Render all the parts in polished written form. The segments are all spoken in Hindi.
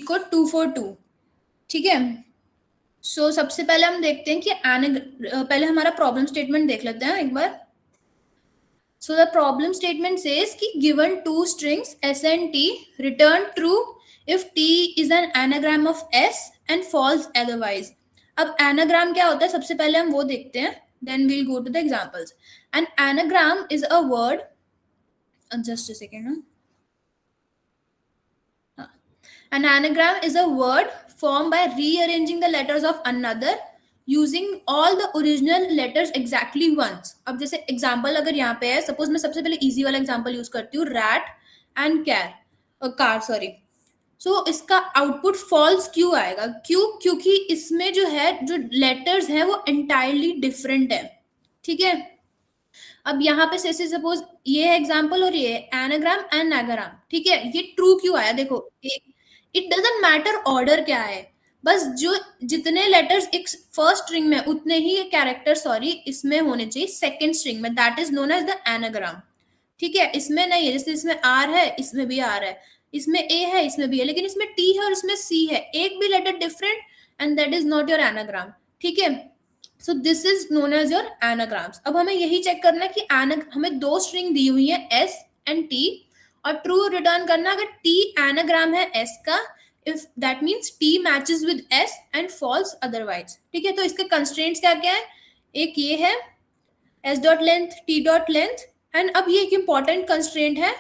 को 242। ठीक है, सो सबसे पहले हम देखते हैं कि पहले हमारा प्रॉब्लम स्टेटमेंट देख लेते हैं एक बार। So the problem statement says कि given two strings s and t, return true if t is an anagram of s and false otherwise. अब anagram क्या होता है सबसे पहले हम वो देखते हैं, then we'll go to the examples. An anagram is a word, just a second. An anagram is a word formed by rearranging the letters of another using all the original letters exactly once. अब जैसे एग्जाम्पल अगर यहाँ पे है, सपोज मैं सबसे पहले इजी वाला एग्जाम्पल यूज करती हूँ, रैट एंड कार सॉरी। सो इसका आउटपुट फॉल्स क्यों आएगा? क्योंकि इसमें जो है जो लेटर्स हैं वो एंटायरली डिफरेंट है। ठीक है, अब यहाँ पे से सपोज ये है एग्जाम्पल और ये है एनाग्राम एंड नाग्राम। ठीक है, ये ट्रू क्यों आया? देखो, इट डजंट मैटर ऑर्डर क्या है, बस जो जितने लेटर्स एक फर्स्ट स्ट्रिंग में उतने ही कैरेक्टर इसमें होने चाहिए सेकंड स्ट्रिंग में, that is known as the anagram. ठीक है, इसमें नहीं है, जैसे इसमें आर है इसमें भी आर है, इसमें ए है इसमें भी है, लेकिन इसमें टी है और इसमें सी है, एक भी letter different and that is not your anagram. ठीक है, so this is known as your anagrams. अब हमें यही चेक करना है कि हमें दो स्ट्रिंग दी हुई है एस एंड टी, और ट्रू रिटर्न करना अगर टी एनाग्राम है एस का, if that means t matches with s and false otherwise। ठीक है, तो इसके कंस्ट्रेंट्स क्या क्या है? एक ये है s dot length t dot length, and अब ये एक इंपॉर्टेंट कंस्ट्रेंट है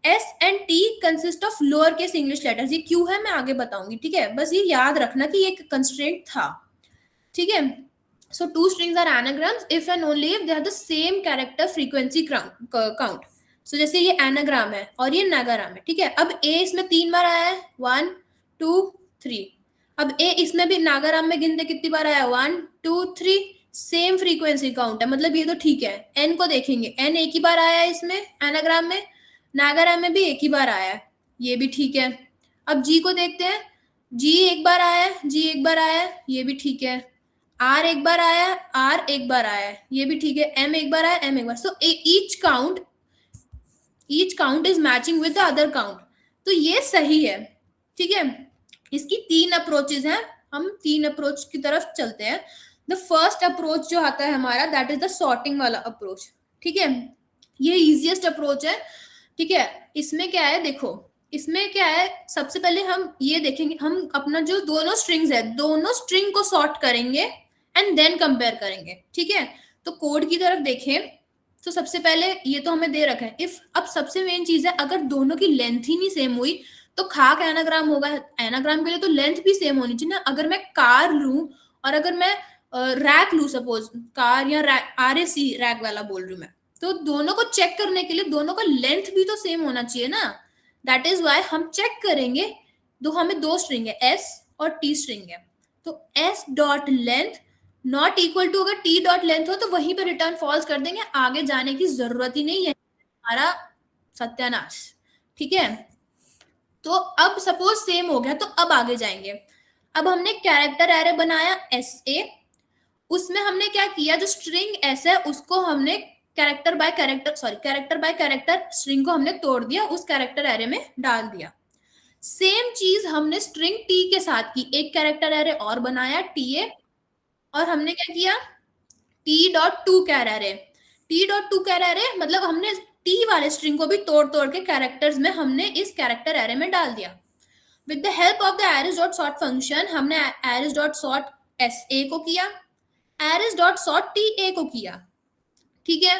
s and t consist of lower case English letters। ये क्यों है मैं आगे बताऊंगी। ठीक है, बस ये याद रखना कि ये एक कंस्ट्रेंट था। ठीक है, so two strings are anagrams if and only if they have the same character frequency count। so जैसे ये एनाग्राम है और ये नागाराम है। ठीक है, अब a इसमें 3 बार आया है, 1 2 3। अब a इसमें भी नागाराम में गिनते कितनी बार आया, 1 2 3, सेम फ्रीक्वेंसी काउंट है, मतलब ये तो ठीक है। n को देखेंगे, n एक ही बार आया है इसमें एनाग्राम में, नागाराम में भी एक ही बार आया है, ये भी ठीक है। अब g को देखते हैं, g एक बार आया है, g एक बार आया है, ये भी ठीक है। r एक बार आया है, r एक बार आया है, ये भी ठीक है। m एक बार आया, m एक बार। So each count is matching with the other count, तो ये सही है। ठीक है, इसकी 3 अप्रोचेज हैं, हम 3 अप्रोच की तरफ चलते हैं। द फर्स्ट अप्रोच जो आता है हमारा, दैट इज द सॉर्टिंग वाला अप्रोच। ठीक है, ये इजीएस्ट अप्रोच है। ठीक है, इसमें क्या है देखो, इसमें क्या है, सबसे पहले हम ये देखेंगे, हम अपना जो दोनों स्ट्रिंग्स है दोनों स्ट्रिंग को सॉर्ट करेंगे एंड देन कंपेयर करेंगे। ठीक है, तो कोड की तरफ देखें तो सबसे पहले ये तो हमें दे रखा है इफ। अब सबसे मेन चीज है, अगर दोनों की लेंथ ही नहीं सेम हुई तो खाक एनाग्राम होगा। एनाग्राम के लिए तो लेंथ भी सेम होनी चाहिए ना। अगर मैं कार लूं और अगर मैं रैक लूं, सपोज कार या RAC रैक वाला बोल रही हूँ मैं, तो दोनों को चेक करने के लिए दोनों का लेंथ भी तो सेम होना चाहिए ना। दैट इज वाई हम चेक करेंगे, हमें 2 स्ट्रिंग है s और t स्ट्रिंग है, तो s dot length not equal to, अगर t डॉट लेंथ हो तो वहीं पे रिटर्न फॉल्स कर देंगे, आगे जाने की जरूरत ही नहीं है, हमारा सत्यानाश। ठीक है, तो अब सपोज सेम हो गया, तो अब आगे जाएंगे। अब हमने कैरेक्टर एरे बनाया SA, उसमें हमने क्या किया, जो स्ट्रिंग S है उसको हमने कैरेक्टर बाय कैरेक्टर स्ट्रिंग को हमने तोड़ दिया, उस कैरेक्टर एरे में डाल दिया। सेम चीज हमने स्ट्रिंग T के साथ की, एक कैरेक्टर एरे और बनाया TA, और हमने क्या किया, T.2 कैर एरे। T.2 कैर एरे मतलब हमने T वाले स्ट्रिंग को भी तोड़ तोड़ के कैरेक्टर्स में हमने इस कैरेक्टर एरे में डाल दिया। With the help of the arrays.sort function हमने arrays.sort SA को किया, arrays.sort TA को किया। ठीक है,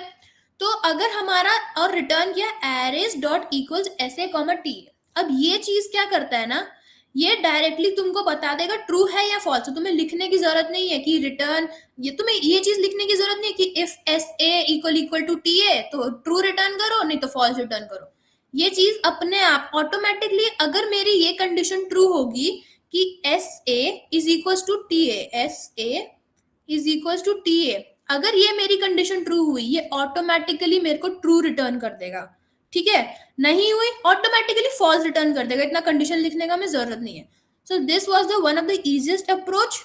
तो अगर हमारा और रिटर्न किया arrays.equals SA, T। अब ये चीज क्या करता है ना, ये डायरेक्टली तुमको बता देगा ट्रू है या फॉल्स। तुम्हें लिखने की जरूरत नहीं है कि रिटर्न, ये तुम्हें ये चीज लिखने की जरूरत नहीं है कि if SA equal to TA तो ट्रू रिटर्न करो, नहीं तो फॉल्स रिटर्न करो। ये चीज अपने आप ऑटोमेटिकली, अगर मेरी ये कंडीशन ट्रू होगी कि SA is equal to TA, SA is equal to TA, अगर ये मेरी कंडीशन ट्रू हुई, ये ऑटोमेटिकली मेरे को ट्रू रिटर्न कर देगा। ठीक है, नहीं हुई ऑटोमेटिकली फॉल्स रिटर्न कर देगा, इतना कंडीशन लिखने का हमें जरूरत नहीं है। So this was the one of the easiest approach.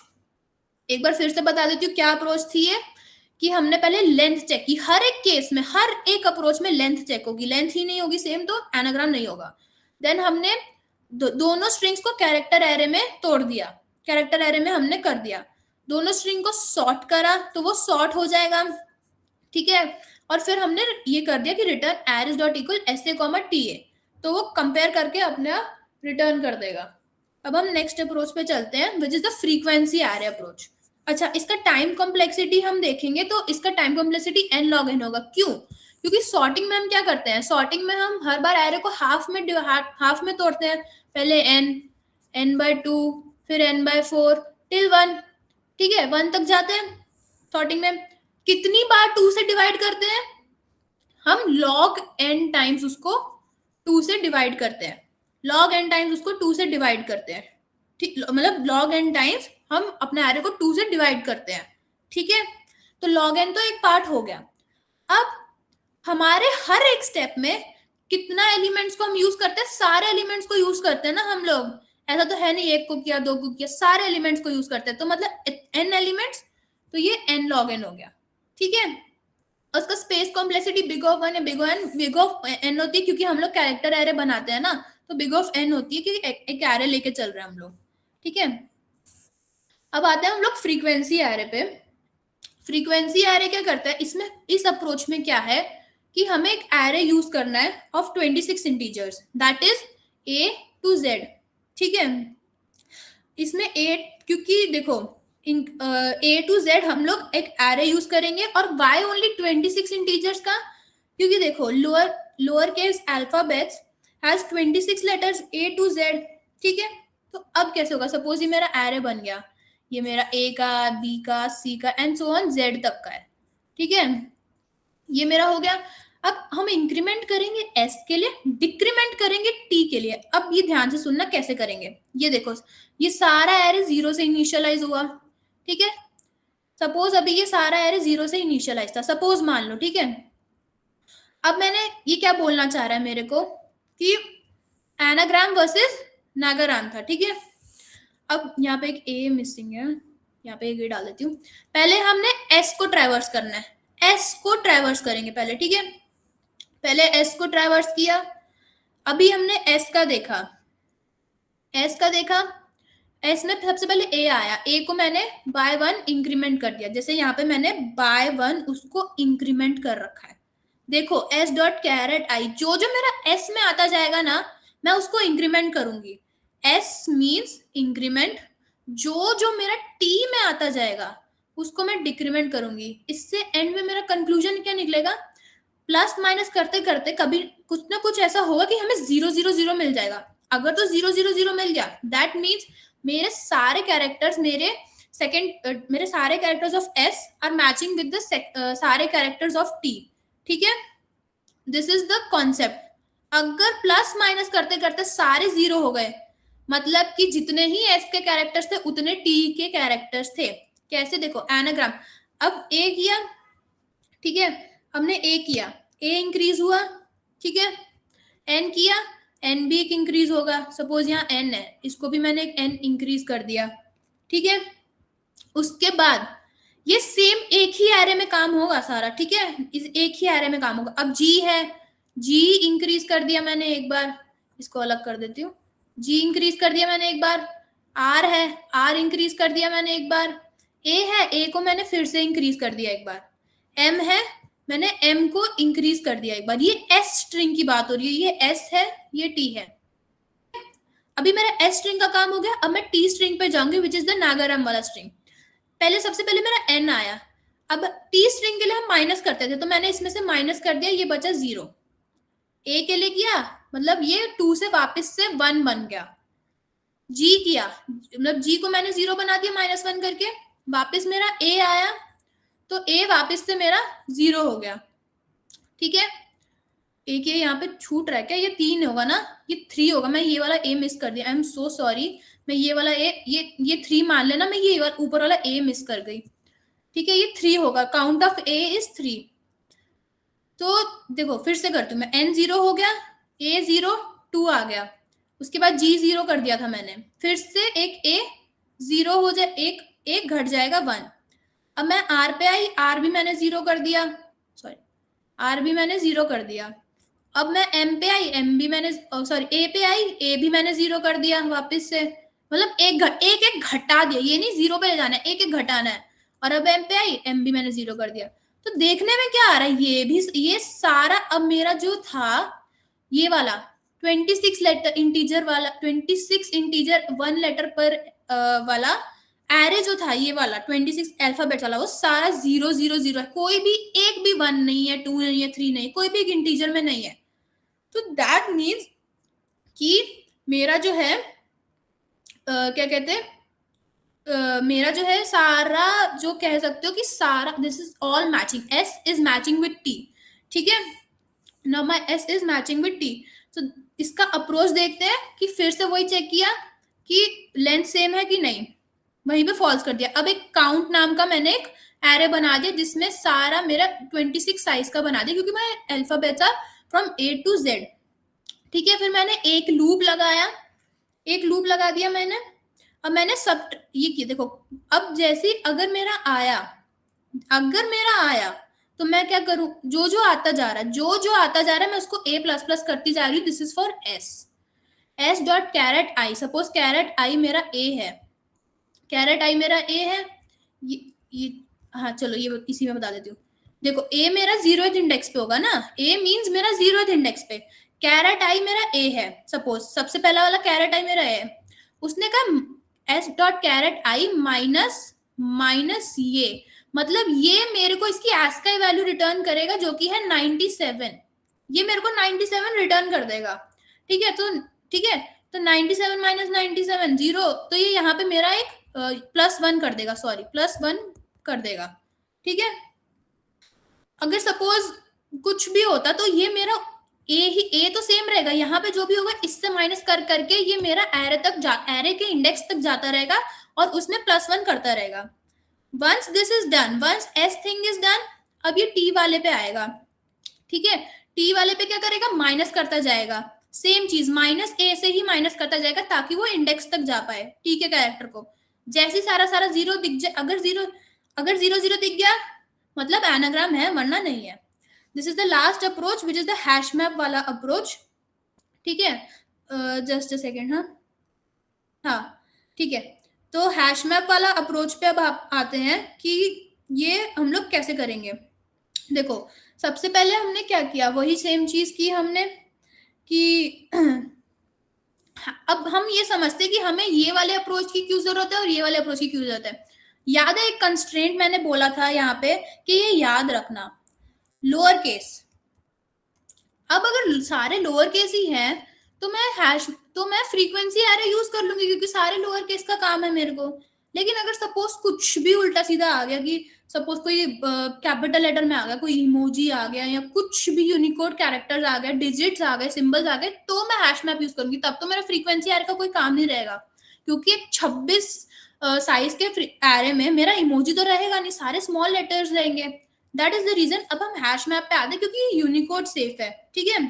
एक बार फिर से बता देती हूँ क्या अप्रोच थी ये, कि हमने पहले लेंथ चेक की, हर एक केस में हर एक अप्रोच में लेंथ चेक होगी, लेंथ ही नहीं होगी सेम तो एनाग्राम नहीं होगा। देन हमने दोनों स्ट्रिंग्स को कैरेक्टर एरे में तोड़ दिया, कैरेक्टर एरे में हमने कर दिया, दोनों स्ट्रिंग को सॉर्ट करा तो वो सॉर्ट हो जाएगा, ठीक है। और फिर हमने ये कर दिया कि return arrays dot equal S A comma T A, तो वो कंपेयर करके अपने आप रिटर्न कर देगा। अब हम नेक्स्ट अप्रोच पे चलते हैं which is the frequency array approach. अच्छा, इसका टाइम कॉम्प्लेक्सिटी हम देखेंगे तो इसका time complexity n log n होगा। क्यों? क्योंकि सॉर्टिंग में हम क्या करते हैं, सॉर्टिंग में हम हर बार एरे को हाफ में तोड़ते हैं, पहले एन बाय 2, फिर एन बाय 4 टिल 1, ठीक है, 1 तक जाते हैं। सॉर्टिंग में कितनी बार 2 से डिवाइड करते हैं, हम log n टाइम्स उसको 2 से डिवाइड करते हैं, log n टाइम्स उसको 2 से डिवाइड करते हैं, ठीक, मतलब log n टाइम्स हम अपने एरे को 2 से डिवाइड करते हैं, ठीक है। तो log n तो एक पार्ट हो गया। अब हमारे हर एक स्टेप में कितना एलिमेंट्स को हम यूज करते हैं, सारे एलिमेंट्स को यूज करते हैं ना हम लोग, ऐसा तो है नहीं एक को किया 2 को किया, सारे एलिमेंट्स को यूज करते हैं, तो मतलब n एलिमेंट्स, तो ये n log n हो गया, ठीक है। उसका स्पेस कॉम्प्लेक्सिटी बिग ऑफ 1 है, बिग ऑफ n होती है क्योंकि हम लोग कैरेक्टर एरे बनाते हैं ना, तो बिग ऑफ n होती है क्योंकि एक एरे लेके चल रहे हैं हम लोग, ठीक है। अब आते हैं हम लोग फ्रीक्वेंसी एरे पे। फ्रीक्वेंसी एरे क्या करता है, इसमें इस अप्रोच में क्या है कि हमें एक एरे यूज करना है of 26 integers, that is a to z, ठीक है। इसमें a, क्योंकि देखो a to z हम लोग एक एरे यूज करेंगे, और y ओनली 26 इंटीजर्स का, क्योंकि देखो lower case alphabets has 26 letters a to z, ठीक है। तो अब कैसे होगा, सपोज ये मेरा एरे बन गया, ये मेरा a का, b का, c का एंड सो ऑन z तक का है, ठीक है, ये मेरा हो गया। अब हम इंक्रीमेंट करेंगे s के लिए, डिक्रीमेंट करेंगे t के लिए। अब ये ध्यान से सुनना कैसे करेंगे, ये देखो, ये सारा एरे 0 से इनिशियलाइज हुआ, ठीक है। सपोज अभी ये सारा एरे 0 से इनिशियलाइज था, सपोज मान लो, ठीक है। अब मैंने ये क्या बोलना चाह रहा है मेरे को कि एनाग्राम वर्सेस नागाराम था, ठीक है। अब यहाँ पे एक ए मिसिंग है, यहाँ पे एक ए डाल देती हूँ। पहले हमने एस को ट्रैवर्स करना है, एस को ट्रैवर्स करेंगे पहले, ठीक है। पहले एस को ट्रैवर्स किया, अभी हमने एस का देखा, एस का देखा, एस में सबसे पहले ए आया, ए को मैंने बाय 1 इंक्रीमेंट कर दिया, जैसे यहाँ पे मैंने बाय 1 उसको इंक्रीमेंट कर रखा है। देखो एस डॉट कैरेट आई, जो जो मेरा एस में आता जाएगा ना, मैं उसको इंक्रीमेंट करूंगी, एस मीन्स इंक्रीमेंट, जो जो मेरा टी में आता जाएगा उसको मैं डिक्रीमेंट करूंगी। इससे एंड में मेरा कंक्लूजन क्या निकलेगा, प्लस माइनस करते करते कभी कुछ ना कुछ ऐसा होगा कि हमें 0 0 0 मिल जाएगा। अगर तो 0 0 0 मिल गया, दैट मीन्स मेरे सारे कैरेक्टर्स, मेरे सारे characters of S R matching with the सारे कैरेक्टर्स ऑफ टी, ठीक है। This is the concept. अगर प्लस माइनस करते करते सारे 0 हो गए, मतलब कि जितने ही एस के कैरेक्टर्स थे उतने टी के कैरेक्टर्स थे। कैसे, देखो एनाग्राम, अब ए किया, ठीक है, हमने ए किया, ए इंक्रीज हुआ, ठीक है, एन किया, एन भी एक इंक्रीज होगा, सपोज यहाँ एन है, इसको भी मैंने एक एन इंक्रीज कर दिया, ठीक है। उसके बाद ये सेम एक ही एरे में काम होगा सारा, ठीक है, इस एक ही एरे में काम होगा। अब जी है, जी इंक्रीज कर दिया मैंने एक बार, इसको अलग कर देती हूँ, जी इंक्रीज कर दिया मैंने एक बार, आर है, आर इंक्रीज कर दिया मैंने एक बार, ए है, ए को मैंने फिर से इंक्रीज कर दिया एक बार, एम है, मैंने एम को इंक्रीज कर दिया एक बार। ये एस स्ट्रिंग की बात हो रही है, ये एस है, ये टी है। अभी मेरा एस स्ट्रिंग का काम हो गया, अब मैं टी स्ट्रिंग पे जाऊंगी विच इज द नागाराम वाला स्ट्रिंग। पहले सबसे पहले मेरा एन आया, अब टी स्ट्रिंग के लिए हम माइनस करते थे, तो मैंने इसमें से माइनस कर दिया, ये बचा 0। ए के लिए किया, मतलब ये 2 से वापस से 1 बन गया। जी किया, मतलब जी को मैंने 0 बना दिया -1 करके, वापस मेरा ए आया, तो ए वापस से मेरा 0 हो गया, ठीक है। एक ये यहाँ पे छूट रहा है क्या, ये 3 होगा ना, ये 3 होगा, मैं ये वाला ए मिस कर दिया, आई एम सो सॉरी। मैं ये वाला ए, ये 3 मान लेना, मैं ये ऊपर वाला ए मिस कर गई, ठीक है। ये 3 होगा, काउंट ऑफ ए इज 3। तो देखो फिर से करती हूँ मैं, एन 0 हो गया, ए 0, 2 आ गया, उसके बाद जी 0 कर दिया था मैंने, फिर से एक ए 0 हो जाए, एक घट जाएगा 1। अब मैं आर पे आई, आर भी मैंने 0 कर दिया, सॉरी, आर भी मैंने 0 कर दिया, अब मैं m पे आई, m भी मैंने सॉरी a पे आई, a भी मैंने 0 कर दिया वापस से, मतलब एक घटा दिया, ये नहीं 0 पे ले जाना है, एक घटाना है। और अब m पे आई, m भी मैंने 0 कर दिया। तो देखने में क्या आ रहा है, ये सारा अब मेरा जो था ये वाला 26 लेटर इंटीजर वाला, 26 इंटीजर 1 लेटर पर वाला एरे जो था, ये वाला 26 अल्फाबेट वाला, वो सारा 0 0 0 है। कोई भी एक भी 1 नहीं है, 2 नहीं है, 3 नहीं, कोई भी एक इंटीजर में नहीं है। तो दैट मीन्स कि मेरा जो है क्या कहते हैं, मेरा जो है सारा, जो कह सकते हो कि सारा, this is all matching, s is matching with t, ठीक है। Now my s is matching with t। तो इसका अप्रोच देखते हैं कि फिर से वही चेक किया कि लेंथ सेम है कि नहीं, वहीं पे फॉल्स कर दिया। अब एक काउंट नाम का मैंने एक एरे बना दिया जिसमें सारा मेरा 26 साइज का बना दिया, क्योंकि मैं alphabets are from A to Z, ठीक है। फिर मैंने एक लूप लगाया, एक लूप लगा दिया मैंने। अब मैंने सब ये किया, देखो अब जैसे अगर मेरा आया तो मैं क्या करूं, जो जो आता जा रहा है, जो आता जा रहा है मैं उसको a प्लस प्लस करती जा रही हूँ। This is for s dot caret I. Suppose caret I मेरा a है, कैरेट आई मेरा a है, ये हाँ चलो ये इसी में बता देती हूँ। देखो a मेरा 0th इंडेक्स पे होगा ना, a मींस मेरा 0th इंडेक्स पे, कैरेट आई मेरा a है, सपोज सबसे पहला वाला कैरेट आई मेरा a है। उसने कहा s डॉट कैरेट आई माइनस ये, मतलब ये मेरे को इसकी ASCII वैल्यू रिटर्न करेगा जो कि है 97। ये मेरे को 97 रिटर्न कर देगा, ठीक है। तो ठीक है, तो 97 माइनस 97 0, तो ये यहाँ पे मेरा एक +1 कर देगा, सॉरी +1 कर देगा, ठीक है। अगर सपोज कुछ भी होता तो ये मेरा ए तो सेम रहेगा, यहाँ पे जो भी होगा इससे माइनस कर करके ये मेरा एरे के इंडेक्स तक जाता रहेगा और उसमें +1 करता रहेगा। Once this is done, once s thing is done, अब ये टी वाले पे आएगा, ठीक है। टी वाले पे क्या करेगा, माइनस करता जाएगा, सेम चीज माइनस ए से ही माइनस करता जाएगा ताकि वो इंडेक्स तक जा पाए टी के कैरेक्टर को। जैसे सारा सारा 0 दिख जाए, अगर 0 0 दिख गया मतलब एनाग्राम है, वरना नहीं है। This is the last approach which is the hash map वाला अप्रोच, ठीक है। जस्ट अ सेकेंड, हाँ ठीक है। तो हैश मैप वाला अप्रोच पे अब आप आते हैं कि ये हम लोग कैसे करेंगे। देखो सबसे पहले हमने क्या किया, वही सेम चीज की हमने कि अब हम ये समझते कि हमें ये वाले अप्रोच की क्यों जरूरत है और ये वाले अप्रोच की क्यों जरूरत है। याद है एक कंस्ट्रेंट मैंने बोला था यहाँ पे कि ये याद रखना, लोअर केस। अब अगर सारे लोअर केस ही हैं तो मैं फ्रीक्वेंसी एरे यूज कर लूंगी क्योंकि सारे लोअर केस का काम है मेरे को। लेकिन अगर सपोज कुछ भी उल्टा सीधा आ गया, कि सपोज कोई कैपिटल लेटर में आ गया, कोई इमोजी आ गया या कुछ भी यूनिकोड कैरेक्टर्स आ गए, डिजिट्स आ गए, सिंबल्स आ गए, तो मैं हैश मैप यूज करूंगी। तब तो मेरा फ्रीक्वेंसी एरे का कोई काम नहीं रहेगा, क्योंकि एक 26 साइज के एरे में मेरा इमोजी तो रहेगा नहीं, सारे स्मॉल लेटर्स रहेंगे। दैट इज द रीजन अब हम हैश मैप पे आते हैं, क्योंकि यूनिकोड सेफ है, ठीक है।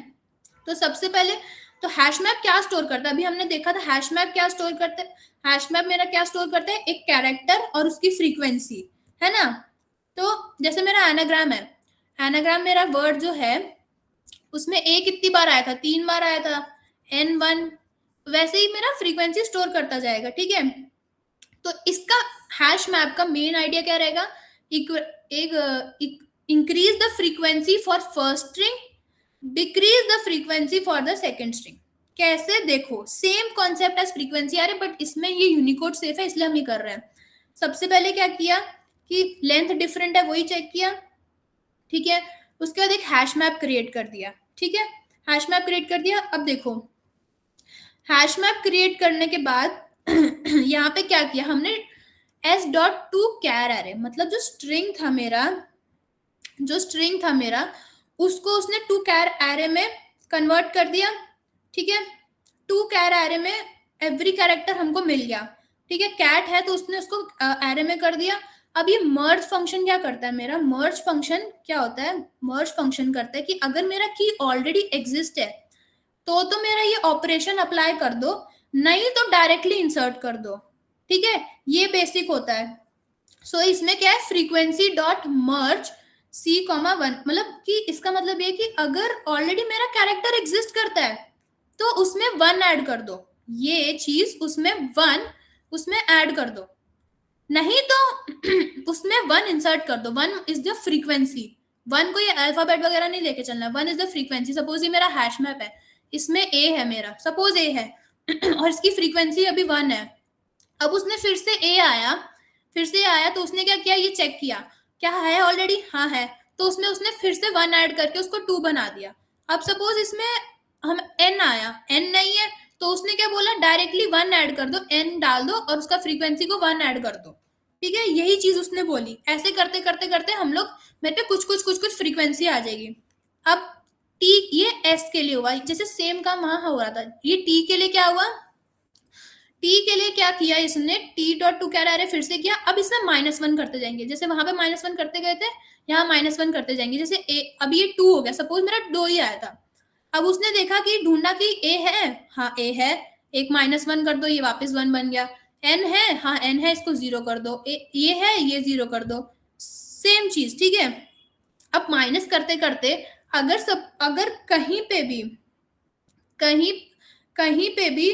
तो सबसे पहले तो हैश मैप क्या स्टोर करता है, अभी हमने देखा था हैश मैप क्या स्टोर करता है। हैश मैप मेरा क्या स्टोर करता है, एक कैरेक्टर और उसकी फ्रीक्वेंसी, है ना। तो जैसे मेरा एनाग्राम है, एनाग्राम मेरा वर्ड जो है उसमें ए कितनी बार आया था, 3 बार आया था, N1, वैसे ही मेरा फ्रीक्वेंसी स्टोर करता जाएगा, ठीक है। तो इसका हैश मैप का मेन आइडिया क्या रहेगा, increase the frequency for first string, decrease the frequency for the second string. कैसे, देखो सेम कॉन्सेप्ट एज फ्रीक्वेंसी आ रहे, बट इसमें ये यूनिकोड सेफ है इसलिए हम ये कर रहे हैं। सबसे पहले क्या किया कि लेंथ डिफरेंट है वही चेक किया, ठीक है। उसके बाद एक हैश मैप क्रिएट कर दिया, ठीक है। हैश मैप क्रिएट कर दिया। अब देखो हैश मैप क्रिएट करने के बाद यहाँ पे क्या किया हमने, s.toChar array, मतलब जो स्ट्रिंग था मेरा उसको उसने toChar array में कन्वर्ट कर दिया, ठीक है। toChar array में एवरी कैरेक्टर हमको मिल गया, ठीक है। कैट है तो उसने उसको एरे में कर दिया। अब ये मर्ज फंक्शन क्या करता है, मेरा मर्ज फंक्शन क्या होता है, मर्ज फंक्शन करता है कि अगर मेरा की ऑलरेडी एग्जिस्ट है तो मेरा ये ऑपरेशन अप्लाई कर दो, नहीं तो डायरेक्टली इंसर्ट कर दो, ठीक है। ये बेसिक होता है। सो इसमें क्या है, फ्रीक्वेंसी डॉट मर्ज C, 1 मतलब कि इसका मतलब ये कि अगर ऑलरेडी मेरा कैरेक्टर एग्जिस्ट करता है तो उसमें 1 ऐड कर दो, ये चीज उसमें 1 उसमें ऐड कर दो, नहीं तो उसमें 1 इंसर्ट कर दो। 1 इज द फ्रीक्वेंसी, 1 को ये अल्फाबेट वगैरह नहीं लेके चलना, 1 इज द फ्रीक्वेंसी। सपोज ये मेरा हैश मैप है, इसमें ए है मेरा, सपोज ए है और इसकी फ्रीक्वेंसी अभी 1 है। अब उसने फिर से ए आया, फिर से आया तो उसने क्या किया, ये चेक किया क्या है ऑलरेडी, हाँ है, तो उसने उसने फिर से 1 ऐड करके उसको 2 बना दिया। अब सपोज इसमें हम एन आया, एन नहीं है, तो उसने क्या बोला, डायरेक्टली 1 ऐड कर दो, एन डाल दो और उसका फ्रीक्वेंसी को 1 ऐड कर दो। ठीक है, यही चीज उसने बोली। ऐसे करते करते करते हम लोग मेरे पे कुछ फ्रीक्वेंसी आ जाएगी। अब टी, ये एस के लिए हुआ, जैसे सेम काम वहां हो रहा था, ये टी के लिए क्या हुआ, टी के लिए क्या किया इसने, टी डॉट टू क्या रहा है, फिर से किया। अब इसमें -1 करते जाएंगे, जैसे वहां पे -1 करते गए थे, यहाँ -1 करते जाएंगे। जैसे ए, अब ये 2 हो गया, सपोज मेरा 2 ही आया था। अब उसने देखा कि ढूंढा कि ए है, हाँ ए है, एक -1 कर दो, ये वापस 1 बन गया। एन है, हाँ एन है, इसको 0 कर दो। ये है, ये 0 कर दो, सेम चीज। ठीक है, अब माइनस करते करते अगर कहीं पे भी कहीं कहीं पे भी,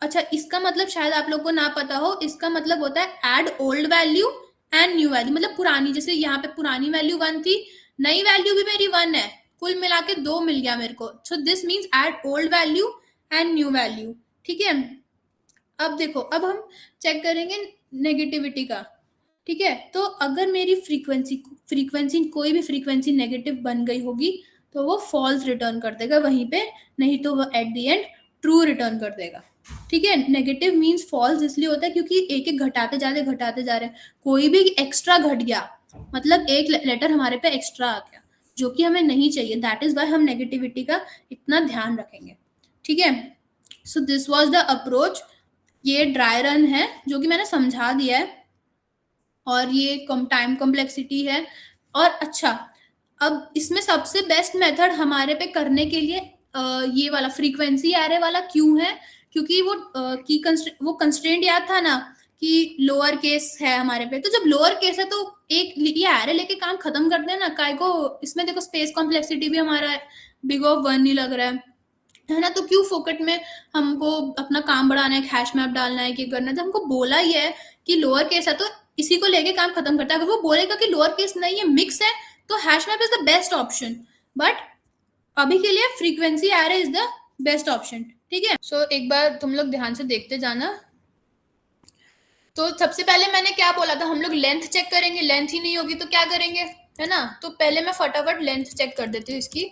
अच्छा इसका मतलब शायद आप लोग को ना पता हो, इसका मतलब होता है add old value and new value. मतलब पुरानी, जैसे यहाँ पे पुरानी वैल्यू 1 थी, नई वैल्यू भी मेरी 1 है, कुल मिला के 2 मिल गया मेरे को। So this means add old value and new value. ठीक है, अब देखो, अब हम चेक करेंगे नेगेटिविटी का। ठीक है, तो अगर मेरी फ्रीक्वेंसी कोई भी फ्रीक्वेंसी नेगेटिव बन गई होगी तो वो फॉल्स रिटर्न कर देगा वहीं पे, नहीं तो वो at the end true return कर देगा। ठीक है, नेगेटिव मीन्स फॉल्स इसलिए होता है क्योंकि एक एक घटाते जा रहे हैं, कोई भी एक्स्ट्रा घट गया मतलब एक लेटर हमारे पे एक्स्ट्रा आ गया, जो कि हमें नहीं चाहिए। दैट इज वाई हम नेगेटिविटी का इतना ध्यान रखेंगे। ठीक है, so this was the approach. ये ड्राई रन है जो कि मैंने समझा दिया है, और ये कम टाइम कॉम्प्लेक्सिटी है। और अच्छा, अब इसमें सबसे बेस्ट मेथड हमारे पे करने के लिए ये वाला फ्रीक्वेंसी एरे वाला क्यों है, क्योंकि वो कंस्ट्रेंट याद था ना कि लोअर केस है हमारे पे, तो जब लोअर केस है तो एक ये एरे लेके काम खत्म कर देना काय को। इसमें देखो स्पेस कॉम्प्लेक्सिटी भी हमारा बिग ऑफ 1 ही लग रहा है ना, तो क्यों फोकट में हमको अपना काम बढ़ाना है, हैश मैप डालना है, क्या करना है। तो हमको बोला ही है कि लोअर केस है तो इसी को लेके काम खत्म करता है। अगर वो बोलेगा कि लोअर केस नहीं है, मिक्स है, तो hash map is the best option, but अभी के लिए frequency array is the best option. ठीक है, सो एक बार तुम लोग ध्यान से देखते जाना। तो सबसे पहले मैंने क्या बोला था, हम लोग लेंथ चेक करेंगे, लेंथ ही नहीं होगी तो क्या करेंगे, है ना। तो पहले मैं फटाफट लेंथ चेक कर देती हूँ इसकी।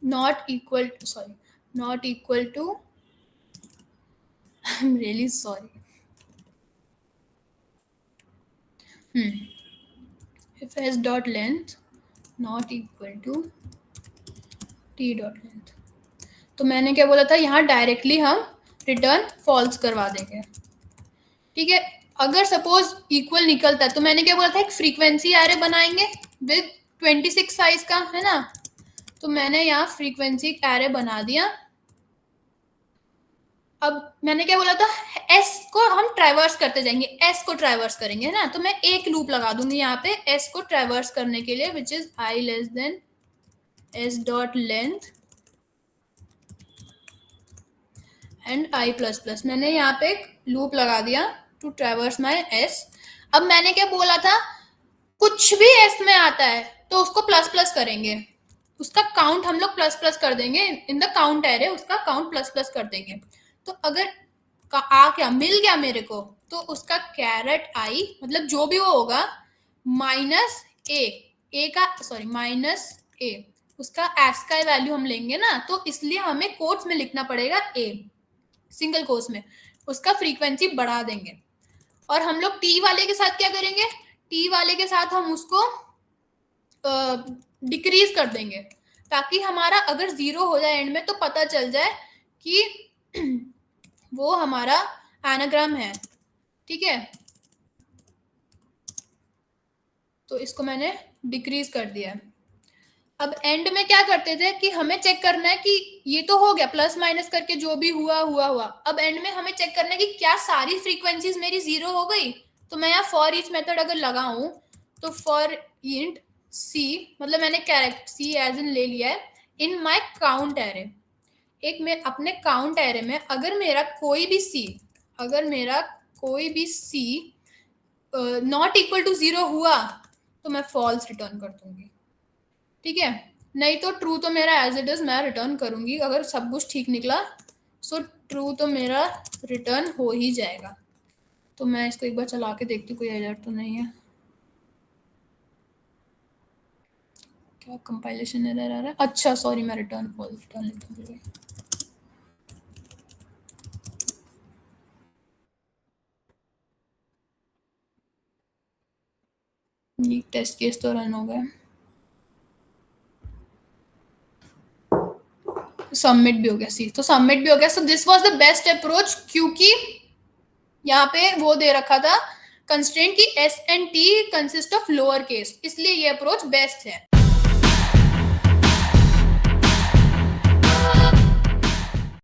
not equal to I'm really sorry. If s dot length not equal to t dot length, तो मैंने क्या बोला था, यहाँ डायरेक्टली हम रिटर्न फॉल्स करवा देंगे। ठीक है, अगर सपोज इक्वल निकलता है तो मैंने क्या बोला था, एक फ्रीक्वेंसी एरे बनाएंगे विद 26 साइज का, है ना। तो मैंने यहाँ फ्रीक्वेंसी एरे बना दिया। अब मैंने क्या बोला था, एस को हम ट्रैवर्स करते जाएंगे, एस को ट्रैवर्स करेंगे, है ना। तो मैं एक लूप लगा दूंगी यहाँ पे एस को ट्रैवर्स करने के लिए, which is I less than S dot length and I plus plus. मैंने यहाँ पे एक लूप लगा दिया टू ट्रैवर्स माई एस। अब मैंने क्या बोला था, कुछ भी एस में आता है तो उसको प्लस प्लस करेंगे, उसका काउंट हम लोग प्लस प्लस कर देंगे इन द काउंट एरे, उसका काउंट प्लस प्लस कर देंगे। तो अगर आ क्या मिल गया मेरे को, तो उसका कैरेट आई मतलब जो भी वो होगा माइनस ए, उसका एस का वैल्यू हम लेंगे ना, तो इसलिए हमें कोट्स में लिखना पड़ेगा ए, सिंगल कोट्स में, उसका फ्रीक्वेंसी बढ़ा देंगे। और हम लोग टी वाले के साथ क्या करेंगे, टी वाले के साथ हम उसको डिक्रीज कर देंगे, ताकि हमारा अगर 0 हो जाए एंड में तो पता चल जाए कि वो हमारा एनाग्राम है। ठीक है, तो इसको मैंने डिक्रीज कर दिया। अब एंड में क्या करते थे कि हमें चेक करना है कि ये तो हो गया प्लस माइनस करके, जो भी हुआ हुआ हुआ। अब एंड में हमें चेक करना है कि क्या सारी फ्रीक्वेंसीज मेरी 0 हो गई। तो मैं यहाँ फॉर ईच मेथड अगर लगाऊं तो फॉर इंट सी, मतलब मैंने कैरेक्टर सी एज इन ले लिया है इन माय काउंट एरे। एक मैं अपने काउंट एरे में अगर मेरा कोई भी सी नॉट इक्वल टू 0 हुआ तो मैं फॉल्स रिटर्न कर दूंगी, ठीक है। नहीं तो ट्रू तो मेरा एज इट इज मैं रिटर्न करूंगी, अगर सब कुछ ठीक निकला सो ट्रू तो मेरा रिटर्न हो ही जाएगा। तो मैं इसको एक बार चला के देखती हूँ कोई एरर तो नहीं है। क्या कंपाइलेशन एरर आ रहा है? अच्छा सॉरी, मैं रिटर्न लिखता हूँ। ये टेस्ट केस तो रन हो गया, सबमिट भी हो गया। सी तो सबमिट भी हो गया। So this was the best approach, क्योंकि यहाँ पे वो दे रखा था कंस्ट्रेंट की S and T consist of lower case, इसलिए ये अप्रोच बेस्ट है।